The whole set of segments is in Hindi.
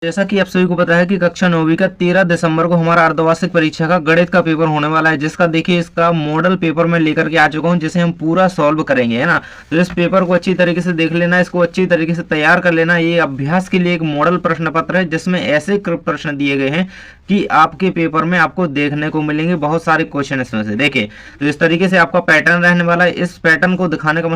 जैसा कि आप सभी को पता है कि कक्षा 9वीं का 13 दिसंबर को हमारा अर्धवार्षिक परीक्षा का गणित का पेपर होने वाला है, जिसका देखिए इसका मॉडल पेपर मैं लेकर के आ चुका हूं, जिसे हम पूरा सॉल्व करेंगे, है ना। तो इस पेपर को अच्छी तरीके से देख लेना, इसको अच्छी तरीके से तैयार कर लेना। ये अभ्यास के लिए एक मॉडल प्रश्न पत्र है, जिसमें ऐसे प्रश्न दिए गए हैं कि आपके पेपर में आपको देखने को मिलेंगे बहुत सारे क्वेश्चन इसमें से। देखिए, तो इस तरीके से आपका पैटर्न रहने वाला है। इस पैटर्न को दिखाने का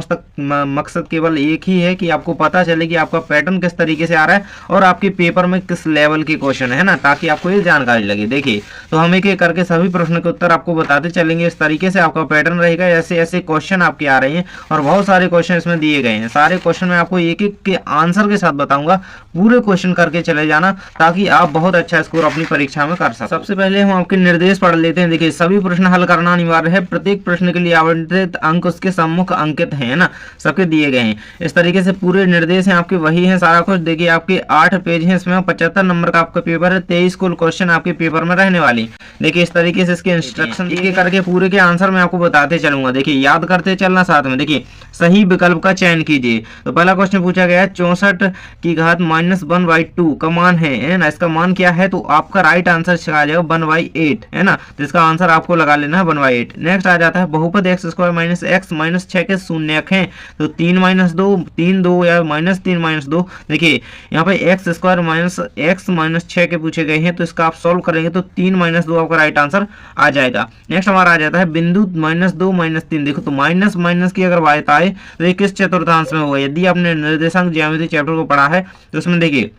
मकसद केवल एक ही है कि आपको पता चले कि आपका पैटर्न किस तरीके से आ रहा है और आपके पेपर में किस लेवल के क्वेश्चन है ना, ताकि आपको ये जानकारी लगे। देखिए, तो हम एक एक करके सभी प्रश्न के उत्तर आपको बताते चलेंगे। इस तरीके से आपका पैटर्न रहेगा, ऐसे ऐसे क्वेश्चन आपके आ रहे हैं और बहुत सारे क्वेश्चन इसमें दिए गए हैं। सारे क्वेश्चन मैं आपको एक एक के आंसर के साथ बताऊंगा, पूरे क्वेश्चन करके चले जाना, ताकि आप बहुत अच्छा स्कोर अपनी परीक्षा में कर सकें। सबसे पहले हम आपके निर्देश पढ़ लेते हैं। देखिए, सभी प्रश्न हल करना अनिवार्य है। प्रत्येक प्रश्न के लिए आवंटित अंक उसके सम्मुख अंकित है ना, सबके दिए गए हैं। इस तरीके से पूरे निर्देश हैं आपके, वही है सारा कुछ। देखिए, आपके 8 पेज हैं, इसमें 75 नंबर का आपका पेपर है। 23 कुल क्वेश्चन आपके पेपर में रहने वाली। देखिए, इस तरीके से इसके इंस्ट्रक्शन एक एक करके पूरे के आंसर मैं आपको बताते चलूंगा। देखिए, याद करते चलना साथ में। देखिए, सही विकल्प का चयन कीजिए। तो पहला क्वेश्चन पूछा गया है 64 की घात -1/2 का मान है ना। इसका मान क्या है, तो आपका राइट आंसर आ जाएगा 1/8, है ना। तो इसका आंसर आपको लगा लेना है 1/8। नेक्स्ट आ जाता है बहुपद x² - x -6 के शून्यक हैं। तो 3 - 2 3 2 या -3 - 2। देखिए, यहाँ पे x² - x -6 के पूछे गए हैं, तो इसका आप सॉल्व करेंगे तो 3 - 2 आपका राइट आंसर आ जाएगा। नेक्स्ट हमारा आ जाता है बिंदु -2 - 3। देखो, तो माइनस माइनस की अगर बात आए तो ये किस चतुर्थांश में होगा। यदि आपने निर्देशांक ज्यामिति चैप्टर को पढ़ा है तो उसमें देखिए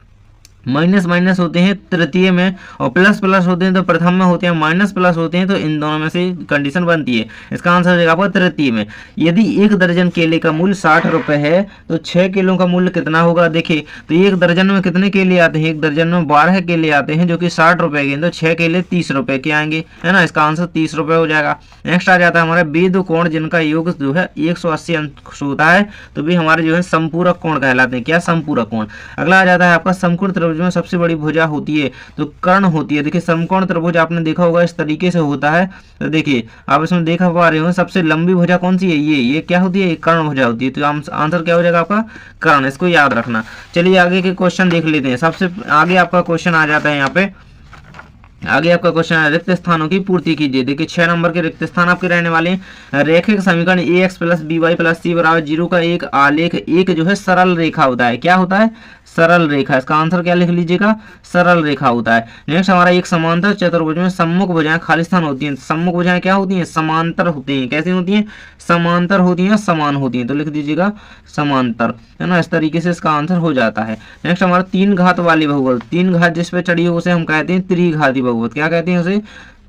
माइनस माइनस होते हैं तृतीय में और प्लस प्लस होते हैं तो प्रथम में होते हैं, माइनस प्लस होते हैं तो इन दोनों में से कंडीशन बनती है। इसका आंसर हो जाएगा आपका तृतीय में। यदि 1 दर्जन केले का मूल्य 60 रुपए है तो 6 किलो का मूल्य कितना होगा। देखिए, तो 1 दर्जन में कितने केले आते हैं, 1 दर्जन में 12 केले आते हैं जो कि 60 रुपए के, तो 6 केले 30 रुपए के आएंगे, है ना। इसका आंसर 30 रुपए हो जाएगा। नेक्स्ट आ जाता है हमारा बे दो कोण जिनका योग जो है 180 अंश होता है, तो भी हमारे जो है समपूरक कोण कहलाते हैं। क्या, समपूरक कोण। अगला आ जाता है आपका समकोण त्रिभुज में सबसे बड़ी भुजा होती है तो कर्ण होती है। देखिए, समकोण त्रिभुज आपने देखा होगा इस तरीके से होता है। तो देखिए, आप इसमें देखा पा रहे हो सबसे लंबी भुजा कौन सी है, ये क्या होती है, कर्ण भुजा होती है। तो आंसर क्या हो जाएगा आपका कर्ण, इसको याद रखना। चलिए आगे के क्वेश्चन देख लेते हैं। सबसे आगे आपका क्वेश्चन आ जाता है यहाँ पे, आगे आपका क्वेश्चन है रिक्त स्थानों की पूर्ति कीजिए। देखिए, 6 नंबर के रिक्त स्थान आपके रहने वाले हैं। रैखिक समीकरण ax + by + c = 0 का एक आलेख एक जो है सरल रेखा होता है। क्या होता है, सरल रेखा। इसका आंसर क्या लिख लीजिएगा, सरल रेखा होता है। नेक्स्ट हमारा एक समांतर चतुर्भुज में सम्मुख भुजाएं खालिस्तान होती हैं। सम्मुख भुजाएं क्या होती हैं, समांतर होती हैं। कैसी होती हैं, समांतर होती हैं, समान होती हैं, तो लिख दीजिएगा समांतर, है ना। इस तरीके से इसका आंसर हो जाता है। नेक्स्ट हमारा 3 घात वाली बहुपद, 3 घात जिस पे चढ़ी हो उसे हम कहते हैं त्रिघाती बहुपद। क्या कहते हैं उसे,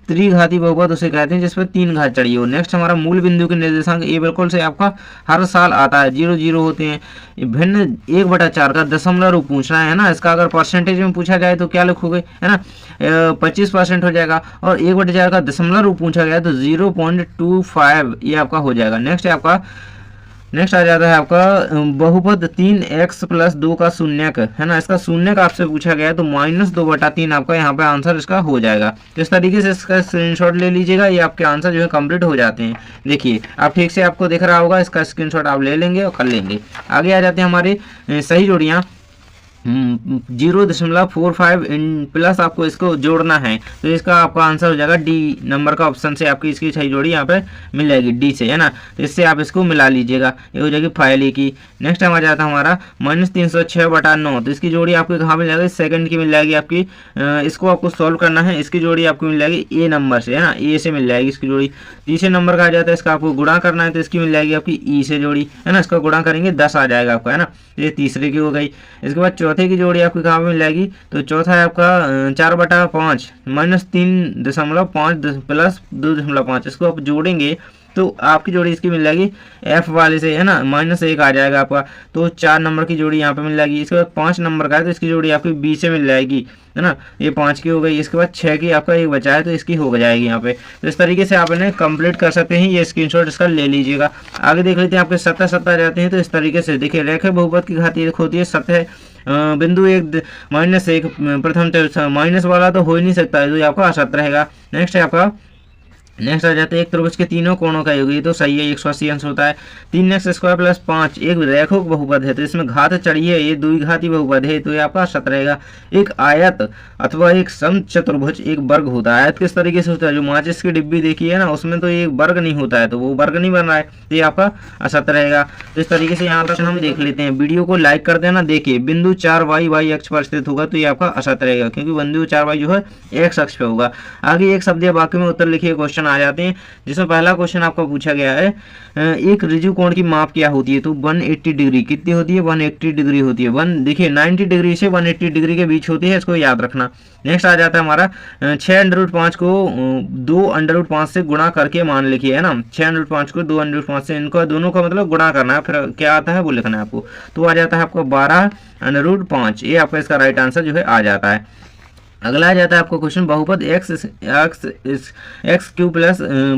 त्रिघाती बहुपद उसे कहते हैं जिसपे 3 घात चढ़ी हो। नेक्स्ट हमारा मूल बिंदु के निर्देशांक ये बिल्कुल से आपका हर साल आता है, 0 0 होते हैं। भिन्न 1/4 का दशमलव रूप पूछ रहा है ना। इसका अगर परसेंटेज में पूछा जाए तो क्या लिखोगे, है ना, 25% हो जाएगा। और 1/4 का दशमलव रूप पूछा गया तो 0.25 ये आपका हो जाएगा। नेक्स्ट आ जाता है आपका बहुपद 3x + 2 का शून्यक, है ना। इसका शून्यक आपसे पूछा गया है तो -2/3 आपका यहाँ पे आंसर इसका हो जाएगा। तो इस तरीके से इसका स्क्रीनशॉट ले लीजिएगा, ये आपके आंसर जो है कंप्लीट हो जाते हैं। देखिए, आप ठीक से आपको दिख रहा होगा, इसका स्क्रीनशॉट आप ले लेंगे और कर लेंगे। आगे आ जाते हैं हमारे सही जोड़ियाँ। 0.45 प्लस आपको इसको जोड़ना है, तो इसका आपका आंसर हो जाएगा डी नंबर का ऑप्शन से आपकी इसकी सही जोड़ी यहाँ पे मिल जाएगी, डी से, है ना। तो इससे आप इसको मिला लीजिएगा, ये हो जाएगी फाइल की। नेक्स्ट टाइम आ जाता है हमारा -306/9, तो इसकी जोड़ी आपको कहाँ मिल जाएगी, सेकंड की मिल जाएगी आपकी। इसको आपको सॉल्व करना है, इसकी जोड़ी आपको मिल जाएगी ए नंबर से, है ना, ए से मिल जाएगी इसकी जोड़ी। तीसरे नंबर का आ जाता है, इसका आपको गुणा करना है तो इसकी मिल जाएगी आपकी ई से जोड़ी, है ना। इसका गुणा करेंगे 10 आ जाएगा आपका, है ना। ये तीसरे की हो गई। इसके बाद चौथे की जोड़ी आपकी कहाँ पे मिल जाएगी, तो चौथा है आपका 4/5 -3.5 प्लस 2.5। इसको आप जोड़ेंगे तो आपकी जोड़ी इसकी मिल जाएगी एफ वाले से, है ना, -1 आ जाएगा आपका। तो 4 नंबर की जोड़ी यहाँ पे मिल जाएगी। इसके बाद 5 नंबर का है तो इसकी जोड़ी आपकी बी से मिल जाएगी, है ना। ये 5 की हो गई। इसके बाद 6 की आपका एक बचा है तो इसकी हो जाएगी यहाँ पे। तो इस तरीके से आप इन्हें कंप्लीट कर सकते हैं। ये स्क्रीनशॉट इसका ले लीजिएगा। आगे देख लेते हैं आपके सतह जाते हैं। तो इस तरीके से देखिए, रेखा बहुपद की घात एक होती है सतह बिंदु 1 -1 प्रथम माइनस वाला तो हो ही नहीं सकता है, तो आपका असत रहेगा। नेक्स्ट है आपका नेक्स्ट आ जाता है एक त्रिभुज के तीनों कोणों का योग, ये तो सही है, 180 अंश होता है। 3x² + 5 एक रेखिक बहुपद है, तो इसमें घात चढ़ी है, ये द्विघाती बहुपद है, तो ये आपका शत रहेगा। एक आयत अथवा एक समचतुर्भुज एक वर्ग होता है। आयत किस तरीके से होता है, जो माचिस की डिब्बी देखी है ना, उसमें तो एक वर्ग नहीं होता है, तो वो वर्ग नहीं बन रहा है, तो ये आपका असत रहेगा। तो इस तरीके से यहाँ पर हम देख लेते हैं। वीडियो को लाइक कर देना। देखिए बिंदु 4y y अक्ष पर स्थित होगा, तो ये आपका असत रहेगा, क्योंकि बिंदु 4y जो है x अक्ष पे होगा। आगे एक शब्द या वाक्य में उत्तर लिखिए क्वेश्चन आ जाते हैं, जिसमें पहला क्वेश्चन आपको पूछा गया है एक ऋजु कोण की माप क्या होती है, तो 180 डिग्री कितनी होती है, 180 डिग्री होती है। देखिए 90 डिग्री से 180 डिग्री के बीच होती है, इसको याद रखना। नेक्स्ट आ जाता है हमारा 6√5 को 2√5 से गुणा करके मान लिखिए, है ना। 6√5 को 2√5 से, इनको दोनों का मतलब गुणा करना है, फिर क्या आता है वो लिखना है आपको। तो आ जाता है आपको 12√5, ये आपका इसका राइट आंसर जो है आ जाता है। अगला आ जाता है आपको क्वेश्चन बहुपद x³ +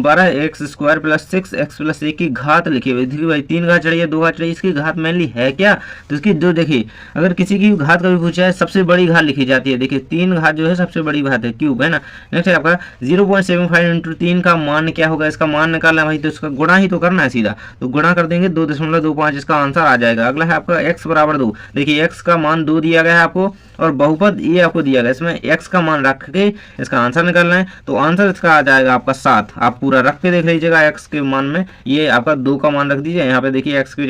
12x² + 6x + 1 की घात लिखिए। देखिए भाई 3 घात चढ़ी है, 2 घात चढ़ी, इसकी घात मेनली है क्या, तो इसकी दो, देखिए अगर किसी की घात कभी पूछा है सबसे बड़ी घात लिखी जाती है। देखिए 3 घात जो है सबसे बड़ी घात है, क्यूब है ना। नेक्स्ट है आपका 0.75 × 3 का मान क्या होगा, इसका मान निकालना है भाई, तो इसका गुणा ही तो करना है सीधा, तो गुणा कर देंगे 2.25, इसका आंसर आ जाएगा। अगला है आपका x = 2। देखिए x का मान 2 दिया गया है आपको, और बहुपद ये आपको दिया गया, इसमें x का मान रख के इसका आंसर निकालना है, तो आंसर इसका आ जाएगा आपका 7। आप पूरा रख के देख लीजिएगा x के मान में, ये आपका 2 का मान रख दीजिए यहाँ पे। देखिए x की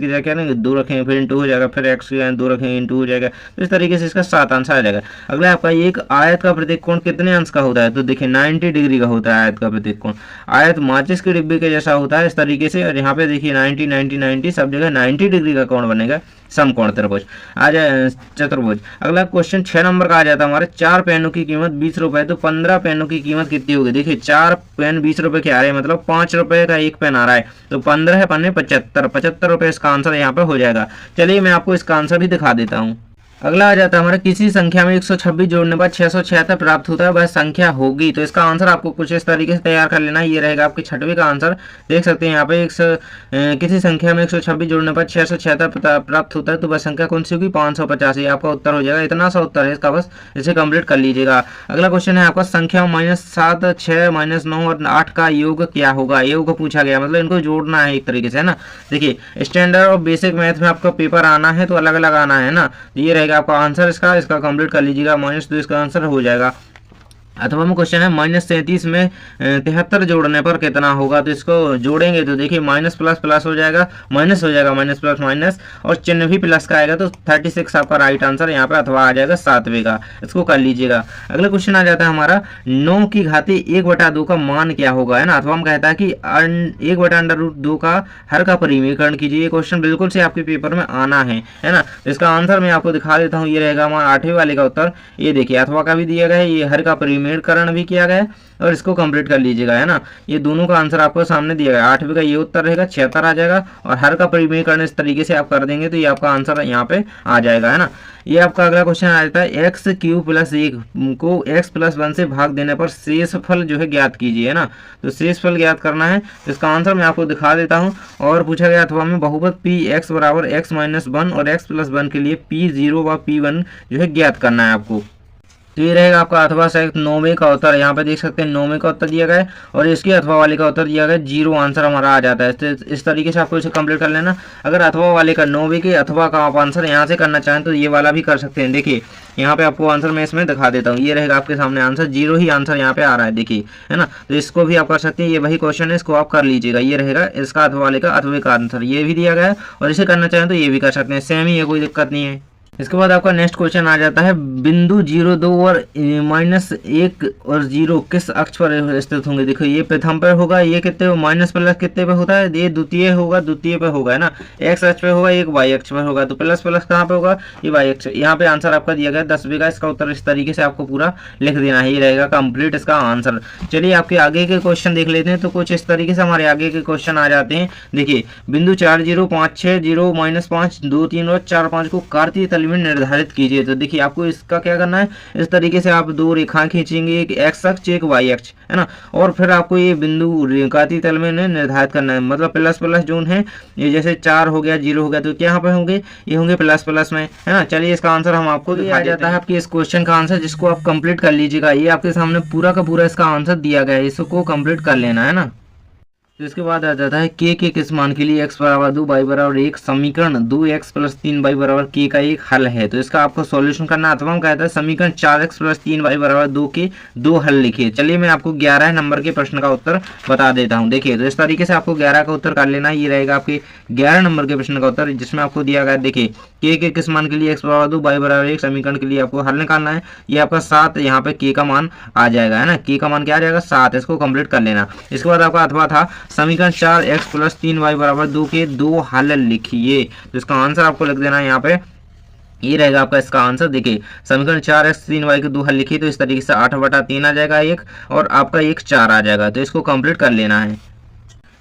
जगह क्या ना 2 रखेंगे, फिर इंटू हो जाएगा, फिर x की जगह 2 रखेंगे, इंटू हो जाएगा, तो इस तरीके से इसका 7 आंसर आ जाएगा। अगला आपका एक आयत का प्रत्येक कोण कितने अंश का होता है, तो देखिए 90 डिग्री का होता है आयत का प्रत्येक कोण। आयत माचिस के डिब्बे के जैसा होता है इस तरीके से, और यहाँ पे देखिए 90 90 90 सब जगह 90 डिग्री का कोण बनेगा, समकोण त्रिभुज आ जाए, चतुर्भुज। अगला क्वेश्चन 6 नंबर का आ जाता है हमारे 4 पेनों की कीमत 20 रुपए, तो 15 पेनों की कीमत कितनी होगी। देखिए 4 पेन 20 रुपए के आ रहे हैं, मतलब 5 रुपए का एक पेन आ रहा है, तो 15 पन्ने 75 रुपए इसका आंसर यहाँ पे हो जाएगा। चलिए मैं आपको इसका आंसर भी दिखा देता हूँ। अगला आ जाता है हमारा किसी संख्या में 126 जोड़ने पर 676 प्राप्त होता है, वह संख्या होगी, तो इसका आंसर आपको कुछ इस तरीके से तैयार कर लेना है। ये रहेगा आपके 6वें का आंसर। देख सकते हैं यहाँ पे किसी संख्या में 126 जोड़ने पर 676 प्राप्त होता है, तो वह संख्या कौन सी होगी, 550, ये आपका उत्तर हो जाएगा। इतना सा उत्तर है इसका, बस इसे कंप्लीट कर लीजिएगा। अगला क्वेश्चन है आपका संख्या -7, 6, -9 और 8 का योग क्या होगा। योग पूछा गया, मतलब इनको जोड़ना है एक तरीके से, है ना। देखिए स्टैंडर्ड और बेसिक मैथ में आपका पेपर आना है तो अलग अलग आना है ना, ये रहेगा आपका आंसर। इसका कंप्लीट कर लीजिएगा, -2 इसका आंसर हो जाएगा। अथवा में क्वेश्चन है -37 में 73 जोड़ने पर कितना होगा, तो इसको जोड़ेंगे तो देखिए माइनस प्लस प्लस हो जाएगा, माइनस हो जाएगा, माइनस प्लस माइनस, और चिन्ह भी प्लस का आएगा, तो 36 आपका राइट आंसर यहाँ पे अथवा आ जाएगा 7वें का। इसको कर लीजिएगा। अगला क्वेश्चन आ जाता है हमारा 9 की घाती 1/2 का मान क्या होगा, है ना। अथवा हम कहता है कि 1/√2 का हर का परिमेयकरण कीजिए। ये क्वेश्चन बिल्कुल से आपके पेपर में आना है ना। तो इसका आंसर मैं आपको दिखा देता हूँ, ये रहेगा हमारा 8वें वाले का उत्तर। ये देखिए अथवा का भी दिया गया है, ये हर का परिमेयकरण भी किया गया है, और इसको कंप्लीट कर लीजिएगा, है ना। ये दोनों का आंसर आपको सामने दिया गया है। 8वें का ये उत्तर रहेगा, 76 आ जाएगा, और हर का परिमेयकरण इस तरीके से आप कर देंगे तो ये आपका आंसर यहाँ पे आ जाएगा, है ना। ये आपका अगला क्वेश्चन आ जाता है x³ + 1 को x + 1 से भाग देने पर शेषफल जो है ज्ञात कीजिए, है ना। तो शेषफल ज्ञात करना है, तो इसका आंसर मैं आपको दिखा देता हूँ। और पूछा गया अथवा में बहुपद px = x - 1 और x + 1 के लिए p0 व p1 जो है ज्ञात करना है आपको। तो ये रहेगा आपका अथवा सहित 9वें का उत्तर। यहाँ पे देख सकते हैं 9वें का उत्तर दिया गया है, और इसके अथवा वाले का उत्तर दिया गया है 0 आंसर हमारा आ जाता है। तो इस तरीके से आपको इसे कंप्लीट कर लेना। अगर अथवा वाले का 9वें के अथवा का आप आंसर यहाँ से करना चाहें तो ये वाला भी कर सकते हैं। देखिए यहाँ पे आपको आंसर मैं इसमें दिखा देता हूँ, ये रहेगा आपके सामने आंसर, 0 ही आंसर यहाँ पे आ रहा है, देखिए, है ना। तो इसको भी आप कर सकते हैं, ये वही क्वेश्चन है, इसको आप कर लीजिएगा। ये रहेगा इसका अथवा वाले का अथवे का आंसर, ये भी दिया गया है, और इसे करना चाहें तो ये भी कर सकते हैं, सेम ही है, कोई दिक्कत नहीं है। इसके बाद आपका नेक्स्ट क्वेश्चन आ जाता है बिंदु 0, 2 और -1 और 0 किस अक्ष पर स्थित होंगे। देखो ये प्रथम पे होगा, ये कितने माइनस प्लस कितने पे होता है, ये द्वितीय होगा, द्वितीय पे होगा, है ना। x अक्ष पे होगा, एक y अक्ष पे होगा, तो प्लस प्लस कहाँ पे होगा, ये y अक्ष। यहाँ पे आंसर आपका दिया गया 10वें का। इसका उत्तर इस तरीके से आपको पूरा लिख देना है, ये रहेगा कंप्लीट इसका आंसर। चलिए आपके आगे के क्वेश्चन देख लेते हैं। तो कुछ इस तरीके से हमारे आगे के क्वेश्चन आ जाते हैं। देखिए बिंदु 4, 0, 5, 6, 0, -5, 2, 3 और 4, 5 को कार्तीय तल लिमिट निर्धारित कीजिए। तो देखिए आपको इसका क्या करना है, इस तरीके से आप दो रेखाएं खींचेंगे, एक एक्स अक्ष एक वाई अक्ष, है ना, और फिर आपको ये बिंदु रेखाती तल में निर्धारित करना है। मतलब प्लस प्लस जोन है, ये जैसे 4 हो गया 0 हो गया तो क्या यहाँ पे होंगे, ये होंगे प्लस प्लस में, है ना। चलिए इसका आंसर हम आपको दिखा जाता है आपके इस क्वेश्चन का आंसर, जिसको आप कंप्लीट कर लीजिएगा। ये आपके सामने पूरा का पूरा इसका आंसर दिया गया है, इसको कंप्लीट कर लेना है ना। तो इसके बाद आ जाता है के किस मान के लिए x बराबर 2 y बराबर 1 समीकरण 2x प्लस 3y बराबर k का एक हल है। तो इसका आपको सॉल्यूशन करना है। अथवा हम कहते हैं समीकरण 4x प्लस 3y बराबर 2 के 2 हल लिखिए। चलिए मैं आपको 11 नंबर के प्रश्न का उत्तर बता देता हूँ। देखिए तो इस तरीके से आपको 11 का उत्तर कर लेना। ये रहेगा आपके 11 नंबर के प्रश्न का उत्तर, जिसमें आपको दिया गया देखिए के किस मान के लिए x बराबर 2 y बराबर 1 समीकरण के लिए आपको हल निकालना है। ये आपका 7 यहाँ पे k का मान आ जाएगा, है ना, k का मान क्या आ जाएगा 7। इसको कंप्लीट कर लेना। इसके बाद आपका अथवा था समीकरण 4x प्लस 3y बराबर 2 के 2 हल लिखिए। तो इसका आंसर आपको लिख देना है यहाँ पे, ये रहेगा आपका इसका आंसर। देखिए समीकरण 4x 3y के 2 हल लिखिए। तो इस तरीके से 8/3 आ जाएगा एक, और आपका एक 4 आ जाएगा। तो इसको कंप्लीट कर लेना है।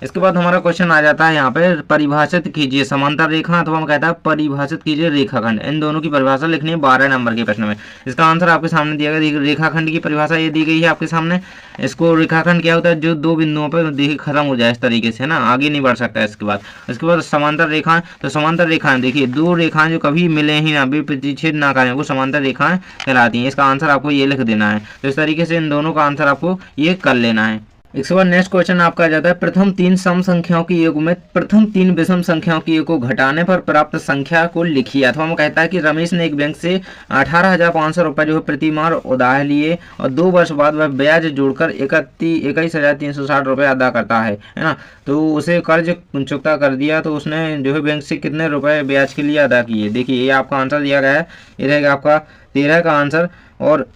इसके बाद हमारा क्वेश्चन आ जाता है यहाँ पे परिभाषित कीजिए समांतर रेखा, अथवा हम कहता है परिभाषित कीजिए रेखाखंड। इन दोनों की परिभाषा लिखनी है 12 नंबर के प्रश्न में। इसका आंसर आपके सामने दिया गया। रेखाखंड की परिभाषा ये दी गई है आपके सामने। इसको रेखाखंड क्या होता है, जो दो बिंदुओं पर देखिए खत्म हो जाए इस तरीके से, है ना, आगे नहीं बढ़ सकता है। इसके बाद समांतर रेखाएं, तो समांतर रेखाएं देखिए दो रेखाएं जो कभी मिले ही ना, प्रतिच्छेद ना करें, वो समांतर रेखाएं कहलाती हैं। इसका आंसर आपको ये लिख देना है। तो इस तरीके से इन दोनों का आंसर आपको ये कर लेना है। इसके बाद नेक्स्ट क्वेश्चन आपका आ जाता है प्रथम 3 सम संख्याओं के योग में प्रथम 3 विषम संख्याओं के योग को घटाने पर प्राप्त संख्या को लिखिए। अथवा हम कहता है कि रमेश ने एक बैंक से 18,500 रुपये जो है प्रति माह उधार लिए, और 2 वर्ष बाद वह ब्याज जोड़कर 21,360 रुपये अदा करता है ना। तो उसे कर्ज चुकता कर दिया, तो उसने जो है बैंक से कितने रुपए ब्याज के लिए अदा किए। देखिए ये आपका आंसर दिया गया है, ये रहेगा आपका 13 का आंसर, और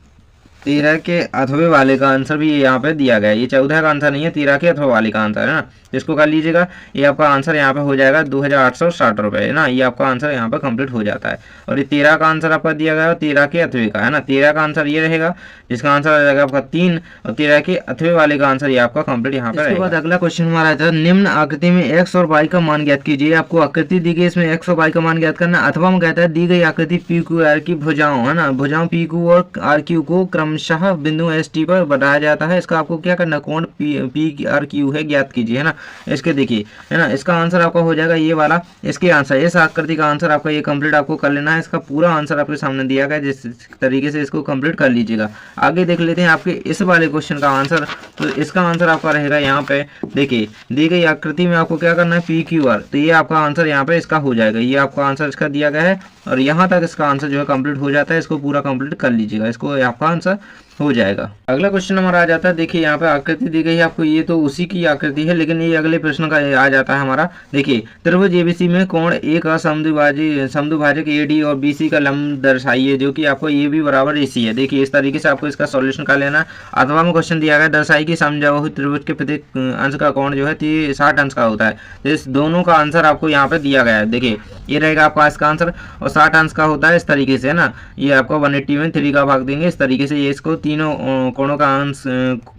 13 के अथवे वाले का आंसर भी यहाँ पे दिया गया है। ये 14 का आंसर नहीं है, 13 के अथवे वाले का आंसर है ना। इसको कर लीजिएगा। ये आपका आंसर यहाँ पे हो जाएगा 2,860 रुपये, है ना। ये आपका आंसर यहाँ पे कंप्लीट हो जाता है। और ये 13 का आंसर आपका दिया गया है 13 के अथवे का, है ना। 13 का आंसर ये रहेगा, जिसका आंसर आ जाएगा आपका 3, और 13 के अथवे वाले का आंसर ये आपका कंप्लीट यहाँ पे। इसके बाद अगला क्वेश्चन हमारा आता है निम्न आकृति में x और y का मान ज्ञात कीजिए। आपको आकृति दी गई, इसमें x और y का मान ज्ञात करना। अथवा हम कहता है दी गई आकृति पी क्यू आर की भुजाओं, है ना, भुजाओं पी क्यू और आर क्यू को क्रमशः बिंदु एस टी पर बढ़ाया जाता है। इसका आपको क्या करना, कोण पी आर क्यू है ज्ञात कीजिए, है ना। इसके देखिए, है ना, इसका आंसर आपका हो जाएगा ये वाला। इसके आंसर, इस आकृति का आंसर आपका ये कंप्लीट आपको कर लेना है। इसका पूरा आंसर आपके सामने दिया गया है, जिस तरीके से इसको कंप्लीट कर लीजिएगा। आगे देख लेते हैं आपके इस वाले क्वेश्चन का आंसर। तो इसका आंसर आपका रहेगा यहाँ पे, देखिए दी गई आकृति में आपको क्या करना है पी क्यू आर। तो ये आपका आंसर यहाँ पे इसका हो जाएगा। ये आपका आंसर इसका दिया गया है, और यहाँ तक इसका आंसर जो है कंप्लीट हो जाता है। इसको पूरा कंप्लीट कर लीजिएगा, इसको आपका आंसर हो जाएगा। अगला क्वेश्चन हमारा आ जाता है, देखिए यहाँ पे आकृति दी गई है आपको, ये तो उसी की आकृति है, लेकिन ये अगले प्रश्न का आ जाता है हमारा। देखिए त्रिभुज एबीसी में कोण ए का समद्विभाजक एडी और बीसी का लंब दर्शाइए, जो कि आपको ए बी बराबर एसी है। देखिए इस तरीके से आपको इसका सॉल्यूशन कर लेना। अथवा में क्वेश्चन दिया गया दर्शाई की समबाहु त्रिभुज के प्रत्येक अंश का कोण जो है 60 अंश का होता है। तो इस दोनों का आंसर आपको यहाँ पे दिया गया है। देखिए ये रहेगा आपका इसका आंसर, और 60 अंश का होता है इस तरीके से, है ना। ये आपको 180 में 3 का भाग देंगे इस तरीके से। ये इसको तीनों कोणों का अंश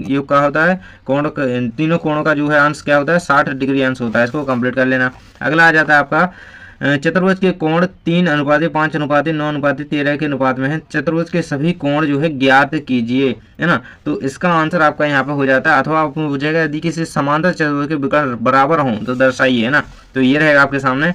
योग का होता है, तीनों कोणों का जो है अंश क्या होता है 60 डिग्री अंश होता है। इसको कंप्लीट कर लेना। अगला आ जाता है आपका चतुर्भुज के कोण 3:5:9:13 के अनुपात में है। चतुर्भुज के सभी कोण जो है ज्ञात कीजिए, है ना। तो इसका आंसर आपका यहाँ पे हो जाता है। अथवा आपको पूछेगा यदि किसी समांतर चतुर्भुज के विकर्ण बराबर हों तो दर्शाइए, है ना। तो ये रहेगा आपके सामने,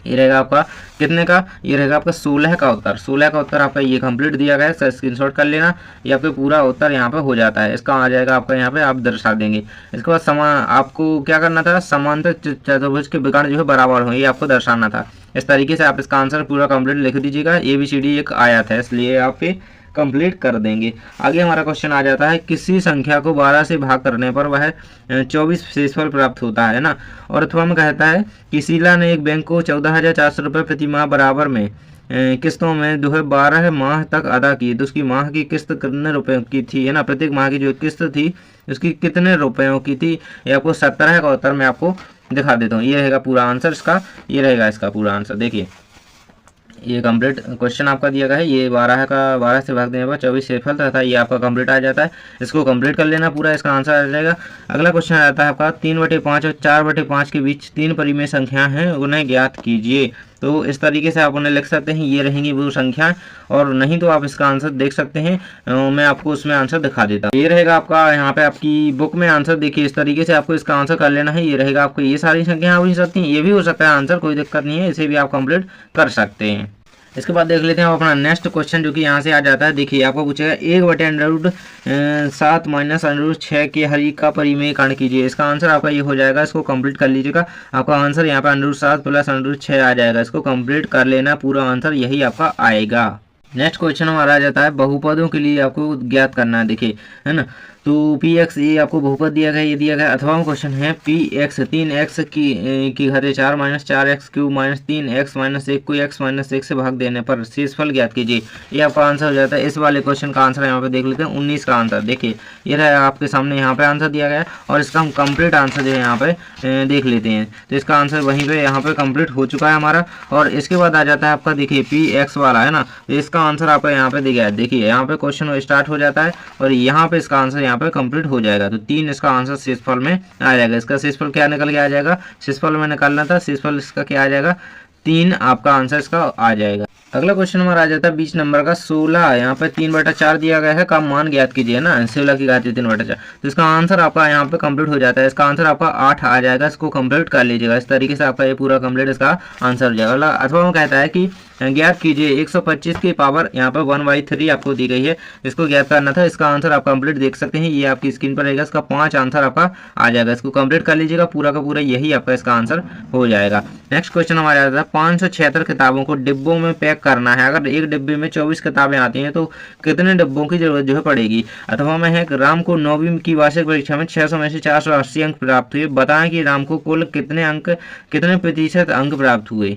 ये रहेगा आपका कितने का, ये रहेगा आपका 16 का उत्तर। 16 का उत्तर आपका ये कंप्लीट दिया गया है, स्क्रीनशॉट कर लेना। ये आपका पूरा उत्तर यहाँ पे हो जाता है। इसका आ जाएगा आपका यहाँ पे, आप दर्शा देंगे। इसके बाद आपको क्या करना था, समांतर चतुर्भुज के विकर्ण जो है बराबर हो, ये आपको दर्शाना था। इस तरीके से आप इसका आंसर पूरा कंप्लीट लिख दीजिएगा। ABCD एक आयत है, इसलिए आप कंप्लीट कर देंगे। आगे हमारा क्वेश्चन आ जाता है किसी संख्या को 12 से भाग करने पर वह 24 शेषफल प्राप्त होता है ना। और अथवा में कहता है कि शीला ने एक बैंक को 14,400 रुपये प्रति माह बराबर में किस्तों में जो है 12 माह तक अदा की। तो उसकी माह की किस्त कितने रुपयों की थी, है ना। प्रत्येक माह की जो किस्त थी उसकी कितने रुपयों की थी, ये आपको 17 का उत्तर मैं आपको दिखा देता हूँ। ये रहेगा पूरा आंसर इसका, ये रहेगा इसका पूरा आंसर। देखिए ये कंप्लीट क्वेश्चन आपका दिया गया है। ये 12 से भाग देने पर 24 शेषफल तथा ये आपका कंप्लीट आ जाता है। इसको कंप्लीट कर लेना पूरा, इसका आंसर आ जाएगा। अगला क्वेश्चन आ जाता है आपका 3/5 और 4/5 के बीच 3 परिमेय संख्या हैं, उन्हें ज्ञात कीजिए। तो इस तरीके से आप उन्हें लिख सकते हैं, ये रहेंगी वो संख्याएं। और नहीं तो आप इसका आंसर देख सकते हैं, मैं आपको उसमें आंसर दिखा देता हूँ। ये रहेगा आपका यहाँ पे आपकी बुक में आंसर। देखिए इस तरीके से आपको इसका आंसर कर लेना है। ये रहेगा आपको, ये सारी संख्याएं हो सकती हैं, ये भी हो सकता है आंसर, कोई दिक्कत नहीं है, इसे भी आप कंप्लीट कर सकते हैं। इसके बाद देख लेते हैं अपना नेक्स्ट क्वेश्चन, जो कि यहाँ से आ जाता है। देखिए आपको पूछेगा 1/√7 माइनस √6 के हर का परिमेयकरण कीजिए। इसका आंसर आपका ये हो जाएगा, इसको कंप्लीट कर लीजिएगा। आपका आंसर यहाँ पे √7 प्लस √6 आ जाएगा, इसको कंप्लीट कर लेना, पूरा आंसर यही आपका आएगा। नेक्स्ट क्वेश्चन हमारा आ जाता है बहुपदों के लिए आपको ज्ञात करना है। देखिए है ना, तो px ये आपको बहुपद दिया गया, ये दिया गया। अथवा क्वेश्चन है px 3x की घात 4 minus 4x³ minus 3x minus 1 को x माइनस 1 से भाग देने पर शेषफल ज्ञात कीजिए। ये आपका आंसर हो जाता है। इस वाले क्वेश्चन का आंसर यहाँ पे देख लेते हैं, 19 का आंसर। देखिए ये रहा आपके सामने, यहाँ पे आंसर दिया गया है और इसका हम कंप्लीट आंसर जो है यहाँ पे देख लेते हैं। तो इसका आंसर वहीं पे यहाँ पे कंप्लीट हो चुका है हमारा। और इसके बाद आ जाता है आपका, देखिए px वाला है ना, तो इसका आंसर आपका यहाँ पे दिया है। देखिए यहाँ पे क्वेश्चन स्टार्ट हो जाता है और यहाँ पे इसका आंसर यहाँ पे कंप्लीट हो जाएगा। तो 3 इसका आंसर शेषफल में आ जाएगा। इसका शेषफल क्या निकल के आ जाएगा, शेषफल में निकालना था, शेषफल इसका क्या आ जाएगा, 3 आपका आंसर इसका आ जाएगा। अगला क्वेश्चन हमारा आ जाता है 20 नंबर का 16। यहाँ पे 3/4 दिया गया है, का मान ज्ञात कीजिए ना, 16 की घात 3/4। तो इसका आंसर आपका यहाँ पे कंप्लीट हो जाता है। इसका आंसर आपका 8 आ जाएगा, इसको कंप्लीट कर लीजिएगा। इस तरीके से आपका ये पूरा कंप्लीट इसका आंसर हो जाएगा। अथवा वो कहता है कि ज्ञात कीजिए 125 की पावर यहाँ पर 1/3 आपको दी गई है, इसको ज्ञात करना था। इसका आंसर आप कंप्लीट देख सकते हैं, ये आपकी स्क्रीन पर रहेगा। इसका 5 आंसर आपका आ जाएगा, इसको कंप्लीट कर लीजिएगा, पूरा का पूरा यही आपका इसका आंसर हो जाएगा। नेक्स्ट क्वेश्चन हमारे आता है 576 किताबों को डिब्बों में पैक करना है। अगर एक डिब्बे में 24 किताबें आती हैं तो कितने डिब्बों की जरूरत जो है पड़ेगी। अथवा में है राम को 9वीं की वार्षिक परीक्षा में 600 में से 480 अंक प्राप्त हुए, बताएं कि राम को कुल कितने प्रतिशत अंक प्राप्त हुए।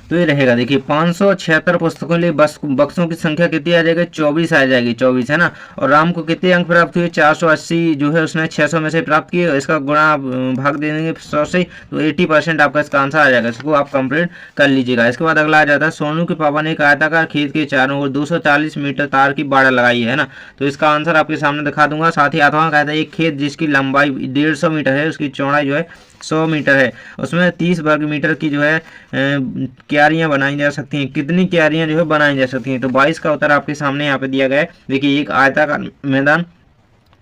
तो ये रहेगा, देखिए 576 पुस्तकों के लिए बक्सों की संख्या कितनी आ जाएगी, 24 आ जाएगी, 24 है ना। और राम को कितने अंक प्राप्त हुए, 480 जो है उसने 600 में से प्राप्त किए, इसका गुणा भाग दे देंगे 100 से, तो 80% आपका इसका आंसर आ जाएगा। इसको आप कंप्लीट कर लीजिएगा। इसके बाद अगला आ जाता है सोनू के पापा ने एक आयताकार खेत के चारों ओर 240 मीटर तार की बाड़ लगाई है ना। तो इसका आंसर आपके सामने दिखा दूंगा। साथ ही अथवा कहता है एक खेत जिसकी लंबाई 150 मीटर है, उसकी चौड़ाई जो है 100 मीटर है, उसमें 30 वर्ग मीटर की जो है क्यारियां बनाई जा सकती हैं। कितनी क्यारियां जो है बनाई जा सकती हैं, तो 22 का उत्तर आपके सामने यहाँ पे दिया गया है। देखिए एक आयताकार मैदान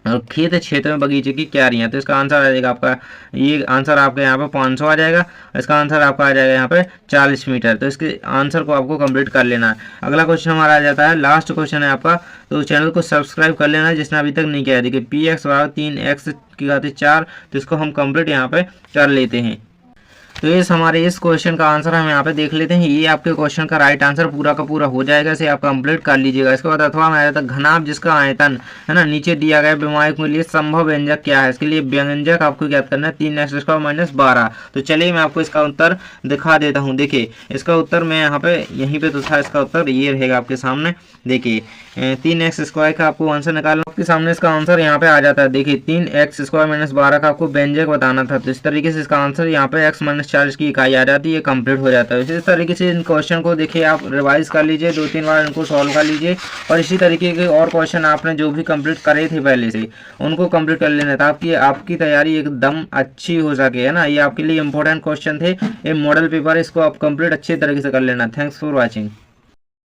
और खेत क्षेत्र में बगीचे की क्यारियां, तो इसका आंसर आ जाएगा आपका, ये आंसर आपका यहाँ पे 500 आ जाएगा। इसका आंसर आपका आ जाएगा यहाँ पे 40 मीटर। तो इसके आंसर को आपको कंप्लीट कर लेना है। अगला क्वेश्चन हमारा आ जाता है, लास्ट क्वेश्चन है आपका, तो चैनल को सब्सक्राइब कर लेना है जिसने अभी तक नहीं किया है। देखिए px बराबर 3x की घात 4, तो इसको हम कंप्लीट यहाँ पे कर लेते हैं। तो इस हमारे इस क्वेश्चन का आंसर हम यहाँ पे देख लेते हैं। ये आपके क्वेश्चन का राइट आंसर पूरा का पूरा हो जाएगा, इसे आप कंप्लीट कर लीजिएगा। इसके बाद अथवा में आ जाता है घनाभ जिसका आयतन है ना नीचे दिया गया विमायक के लिए संभव व्यंजक क्या है। इसके लिए व्यंजक आपको ज्ञात करना है 3x² माइनस 12। तो चलिए मैं आपको इसका उत्तर दिखा देता हूँ। देखिए इसका उत्तर मैं यहाँ पे यहीं पे तो था, इसका उत्तर ये रहेगा आपके सामने। देखिए 3x² का आपको आंसर निकालना, आपके सामने इसका आंसर यहाँ पे आ जाता है। देखिए 3x² माइनस 12 का आपको व्यंजक बताना था, तो इस तरीके से इसका आंसर यहाँ पे x माइनस 4 की इकाई आ जाती है, कंप्लीट हो जाता है। इस तरीके से इन क्वेश्चन को देखिए आप रिवाइज कर लीजिए, 2-3 बार इनको सॉल्व कर लीजिए और इसी तरीके के और क्वेश्चन आपने जो भी कंप्लीट करे थे पहले से उनको कंप्लीट कर लेना था, आपकी तैयारी एकदम अच्छी हो सके, है ना। ये आपके लिए इंपॉर्टेंट क्वेश्चन थे, ये मॉडल पेपर, इसको आप कंप्लीट अच्छे तरीके से कर लेना। Thanks for watching.